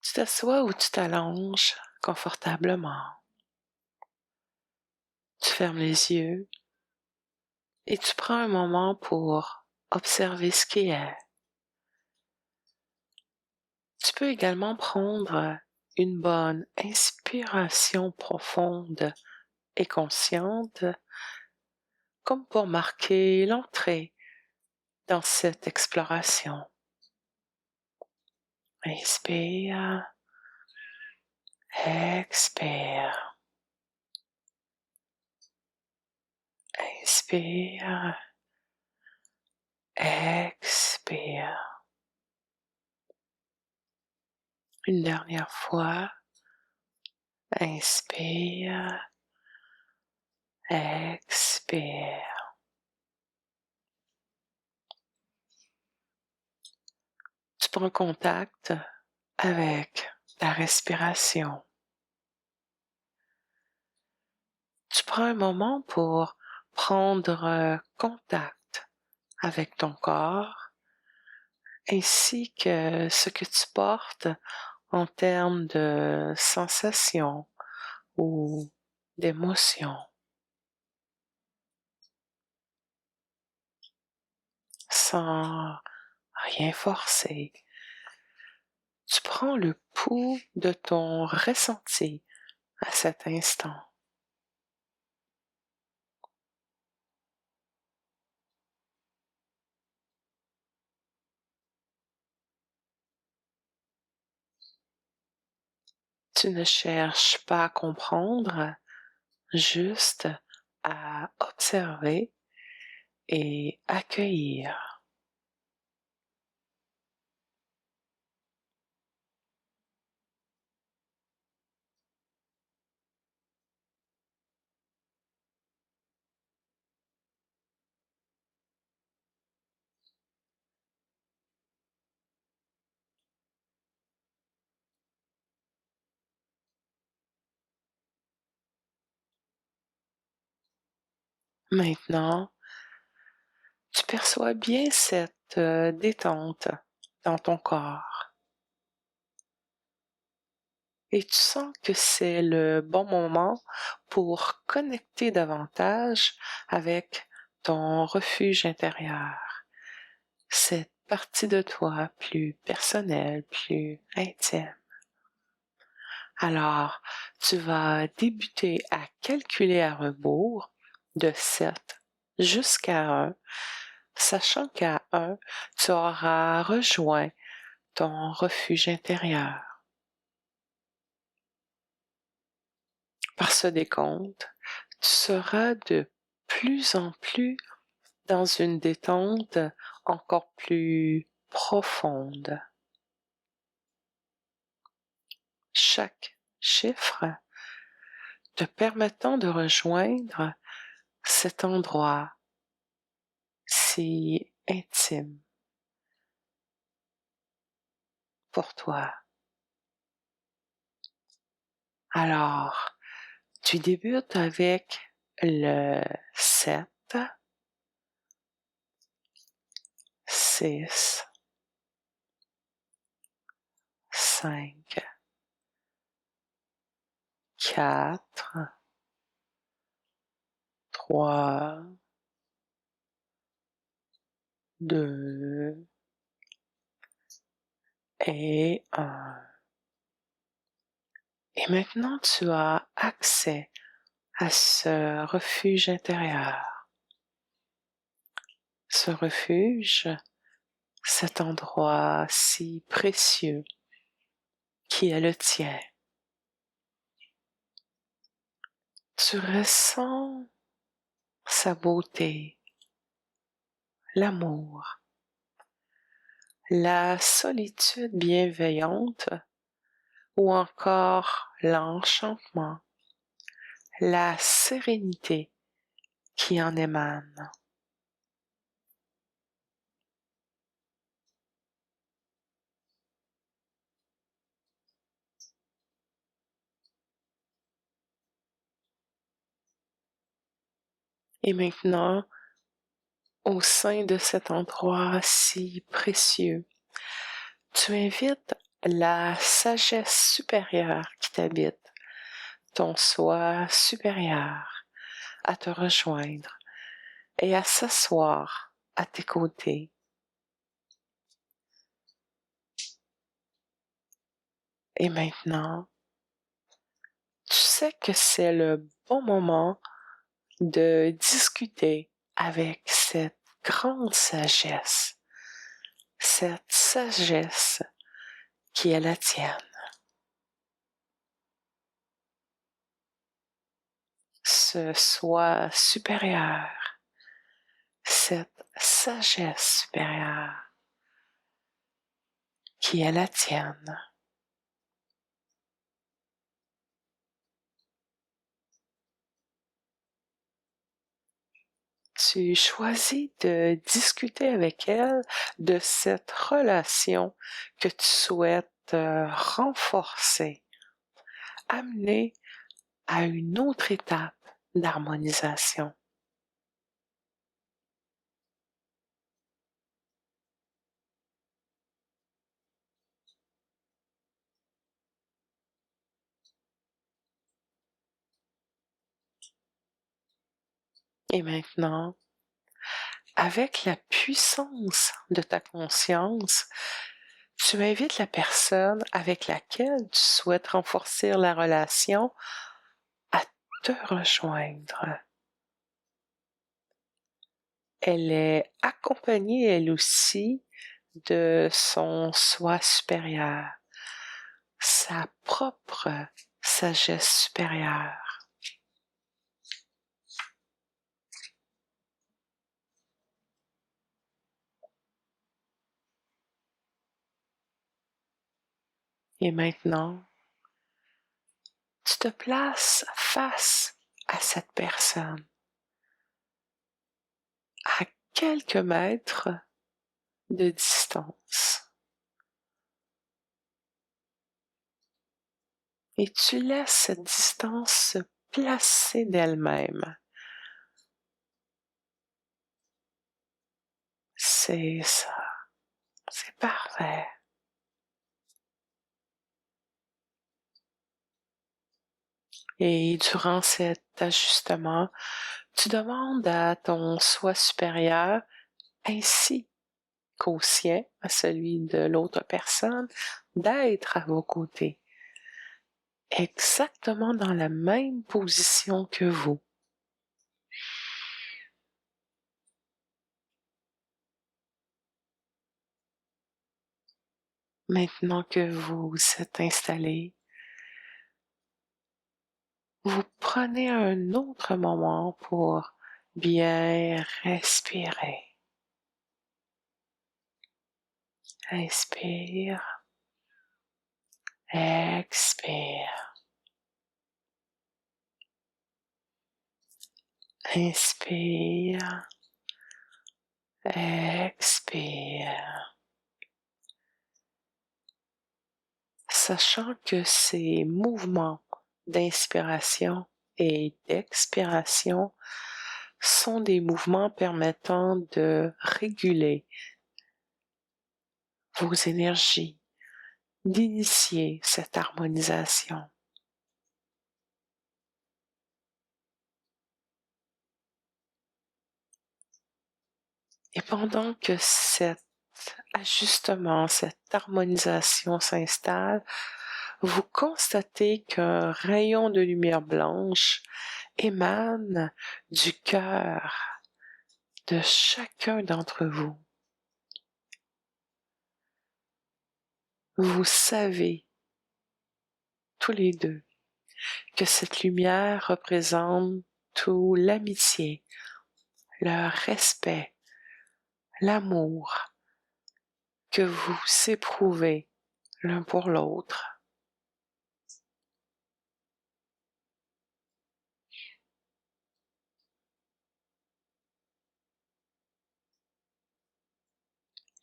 Tu t'assois ou tu t'allonges confortablement. Tu fermes les yeux et tu prends un moment pour observer ce qui est. Tu peux également prendre une bonne inspiration profonde et consciente, comme pour marquer l'entrée dans cette exploration. Inspire, expire. Inspire, expire. Une dernière fois. Inspire, expire. Tu prends contact avec ta respiration. Tu prends un moment pour prendre contact avec ton corps ainsi que ce que tu portes en termes de sensations ou d'émotions. Sans rien forcer, tu prends le pouls de ton ressenti à cet instant. Tu ne cherches pas à comprendre, juste à observer et accueillir. Maintenant, tu perçois bien cette détente dans ton corps et tu sens que c'est le bon moment pour connecter davantage avec ton refuge intérieur, cette partie de toi plus personnelle, plus intime. Alors, tu vas débuter à calculer à rebours de 7 jusqu'à 1, sachant qu'à 1, tu auras rejoint ton refuge intérieur. Par ce décompte, tu seras de plus en plus dans une détente encore plus profonde. Chaque chiffre te permettant de rejoindre cet endroit si intime pour toi. Alors, tu débutes avec le 7, 6, 5, 4, 3, 2 et 1. Et maintenant, tu as accès à ce refuge intérieur. Ce refuge, cet endroit si précieux qui est le tien. Tu ressens sa beauté, l'amour, la solitude bienveillante ou encore l'enchantement, la sérénité qui en émane. Et maintenant, au sein de cet endroit si précieux, tu invites la sagesse supérieure qui t'habite, ton soi supérieur, à te rejoindre et à s'asseoir à tes côtés. Et maintenant, tu sais que c'est le bon moment de discuter avec cette grande sagesse, cette sagesse qui est la tienne. Ce soi supérieur, cette sagesse supérieure qui est la tienne. Tu choisis de discuter avec elle de cette relation que tu souhaites renforcer, amener à une autre étape d'harmonisation. Et maintenant, avec la puissance de ta conscience, tu invites la personne avec laquelle tu souhaites renforcer la relation à te rejoindre. Elle est accompagnée, elle aussi, de son soi supérieur, sa propre sagesse supérieure. Et maintenant, tu te places face à cette personne, à quelques mètres de distance. Et tu laisses cette distance se placer d'elle-même. C'est ça. C'est parfait. Et durant cet ajustement, tu demandes à ton soi supérieur ainsi qu'au sien, à celui de l'autre personne, d'être à vos côtés, exactement dans la même position que vous. Maintenant que vous êtes installé, vous prenez un autre moment pour bien respirer. Inspire, expire. Inspire, expire. Sachant que ces mouvements d'inspiration et d'expiration sont des mouvements permettant de réguler vos énergies, d'initier cette harmonisation. Et pendant que cet ajustement, cette harmonisation s'installe, vous constatez qu'un rayon de lumière blanche émane du cœur de chacun d'entre vous. Vous savez, tous les deux, que cette lumière représente tout l'amitié, le respect, l'amour que vous éprouvez l'un pour l'autre.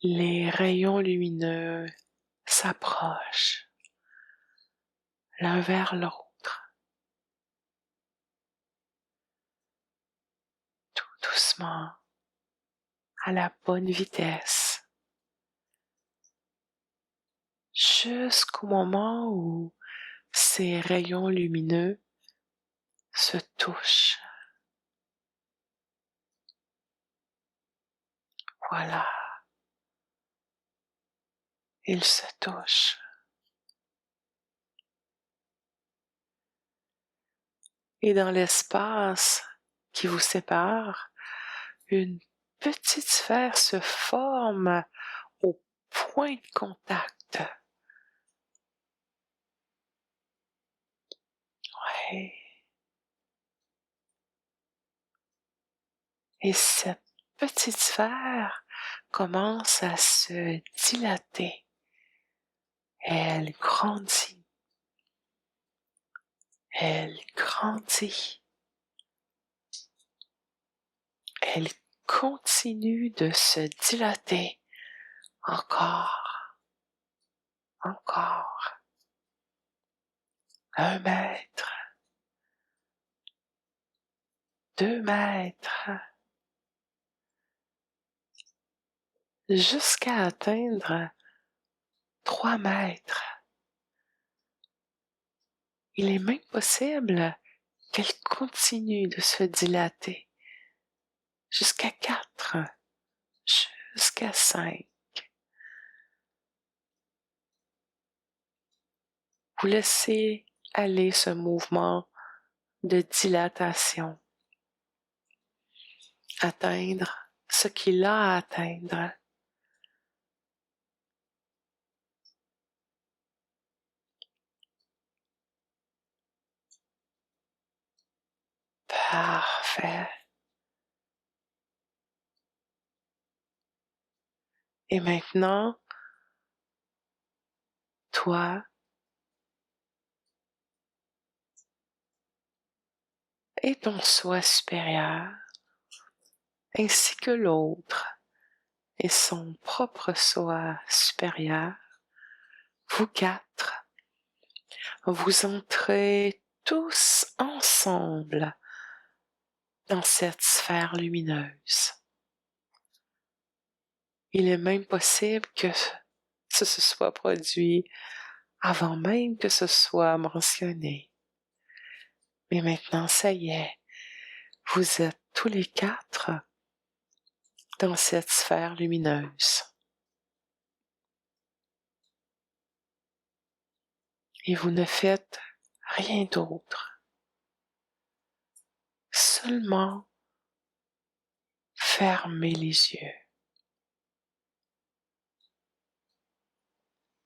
Les rayons lumineux s'approchent l'un vers l'autre, tout doucement, à la bonne vitesse. jusqu'au moment où ces rayons lumineux se touchent. Voilà, ils se touchent. Et dans l'espace qui vous sépare, une petite sphère se forme au point de contact. Ouais. Et cette petite sphère commence à se dilater. Elle grandit. Elle grandit. Elle continue de se dilater encore, encore. 1 mètre, 2 mètres, jusqu'à atteindre 3 mètres. Il est même possible qu'elle continue de se dilater jusqu'à 4, jusqu'à 5. Vous laissez aller ce mouvement de dilatation, atteindre ce qu'il a à atteindre. Parfait. Et maintenant, toi et ton soi supérieur, ainsi que l'autre et son propre soi supérieur, vous 4, vous entrez tous ensemble dans cette sphère lumineuse. Il est même possible que ce se soit produit avant même que ce soit mentionné. Mais maintenant, ça y est, vous êtes tous les 4 dans cette sphère lumineuse. Et vous ne faites rien d'autre. Seulement fermez les yeux.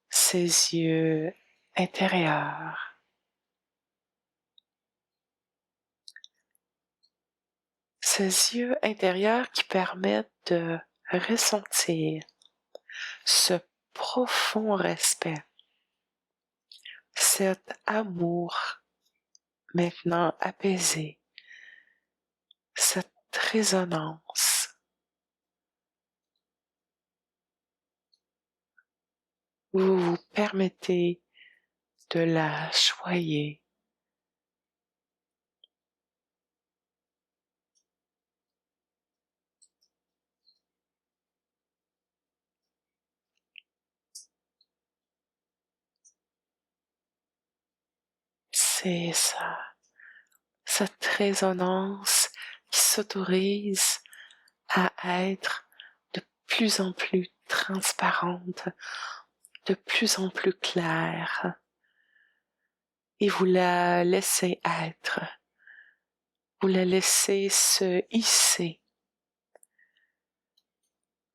Ces yeux intérieurs. Ces yeux intérieurs qui permettent de ressentir ce profond respect, cet amour maintenant apaisé, cette résonance. Vous vous permettez de la choyer. C'est ça, cette résonance qui s'autorise à être de plus en plus transparente, de plus en plus claire. Et vous la laissez être. Vous la laissez se hisser.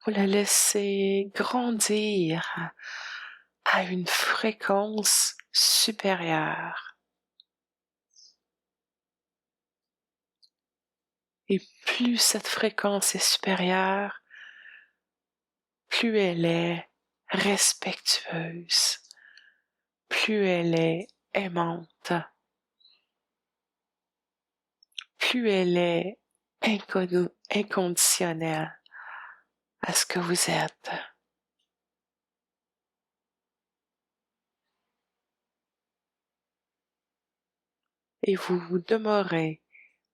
Vous la laissez grandir à une fréquence supérieure. Et plus cette fréquence est supérieure, plus elle est respectueuse, plus elle est aimante, plus elle est inconditionnelle à ce que vous êtes. Et vous demeurez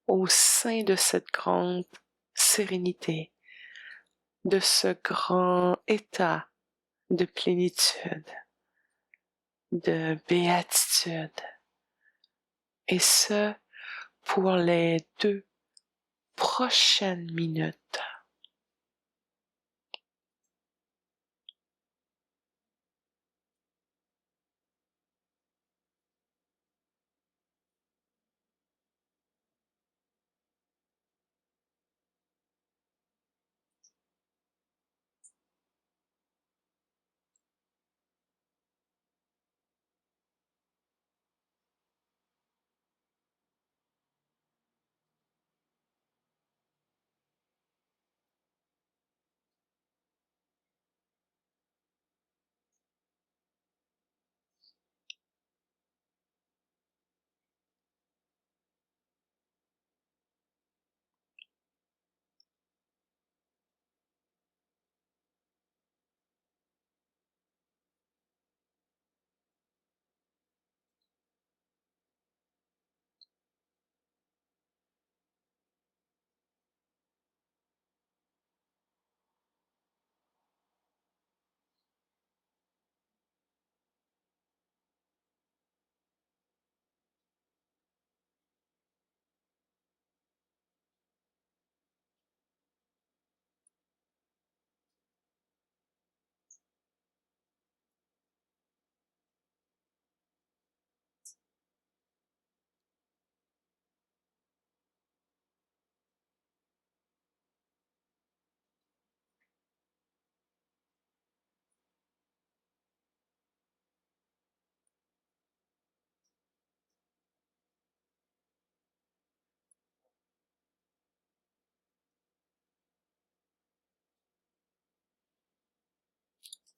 au sein de cette grande sérénité, de ce grand état de plénitude. de béatitude. Et ce, pour les 2 prochaines minutes.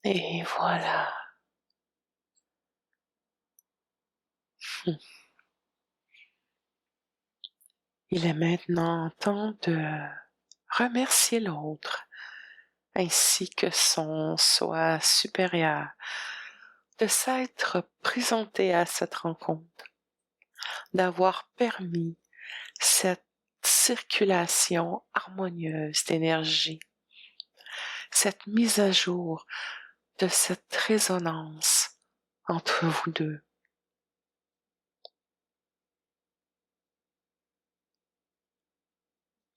Et voilà. Il est maintenant temps de remercier l'autre ainsi que son soi supérieur de s'être présenté à cette rencontre, d'avoir permis cette circulation harmonieuse d'énergie, cette mise à jour de cette résonance entre vous deux.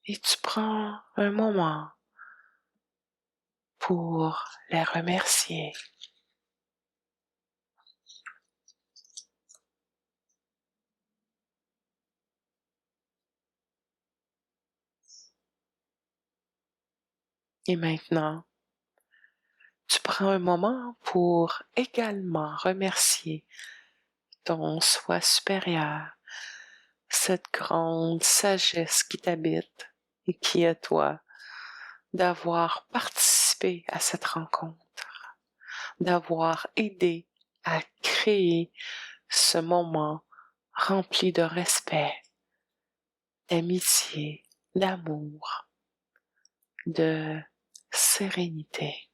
Et tu prends un moment pour les remercier. Et maintenant, tu prends un moment pour également remercier ton soi supérieur, cette grande sagesse qui t'habite et qui est toi, d'avoir participé à cette rencontre, d'avoir aidé à créer ce moment rempli de respect, d'amitié, d'amour, de sérénité.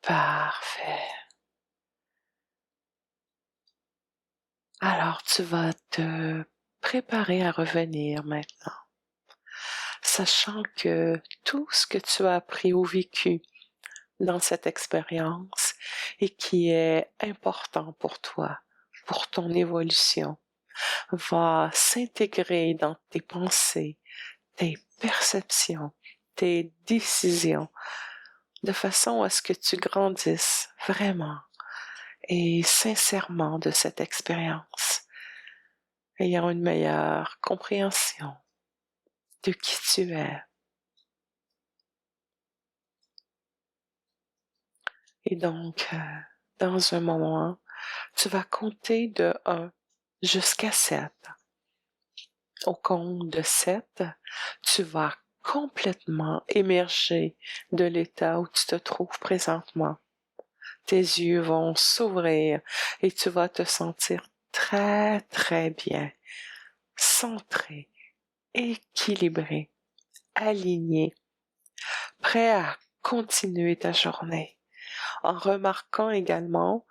Parfait. Alors tu vas te préparer à revenir maintenant, sachant que tout ce que tu as appris ou vécu dans cette expérience et qui est important pour toi, pour ton évolution, va s'intégrer dans tes pensées, tes perceptions, tes décisions, de façon à ce que tu grandisses vraiment et sincèrement de cette expérience, ayant une meilleure compréhension de qui tu es. Et donc, dans un moment, tu vas compter de 1 jusqu'à 7. Au compte de 7, tu vas complètement émerger de l'état où tu te trouves présentement. Tes yeux vont s'ouvrir et tu vas te sentir très, très bien, centré, équilibré, aligné, prêt à continuer ta journée, en remarquant également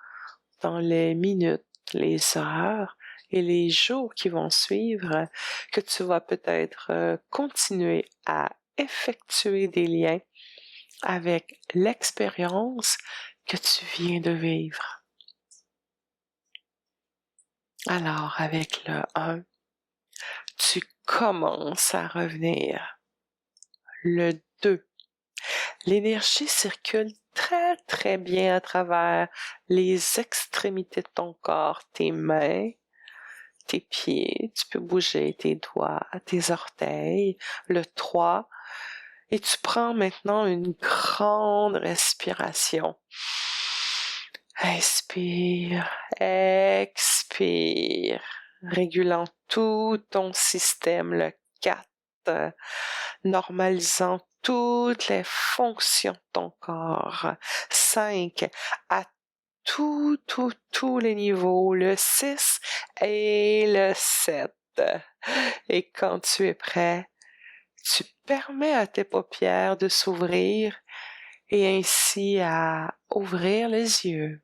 dans les minutes, les heures et les jours qui vont suivre que tu vas peut-être continuer à effectuer des liens avec l'expérience que tu viens de vivre. Alors, avec le 1, tu commences à revenir. Le 2, l'énergie circule très très bien à travers les extrémités de ton corps, tes mains, tes pieds, tu peux bouger tes doigts, tes orteils. Le 3, et tu prends maintenant une grande respiration. Inspire, expire, régulant tout ton système. Le 4, normalisant toutes les fonctions de ton corps. 5, à tous les niveaux. Le 6 et le 7. Et quand tu es prêt, tu permets à tes paupières de s'ouvrir et ainsi à ouvrir les yeux.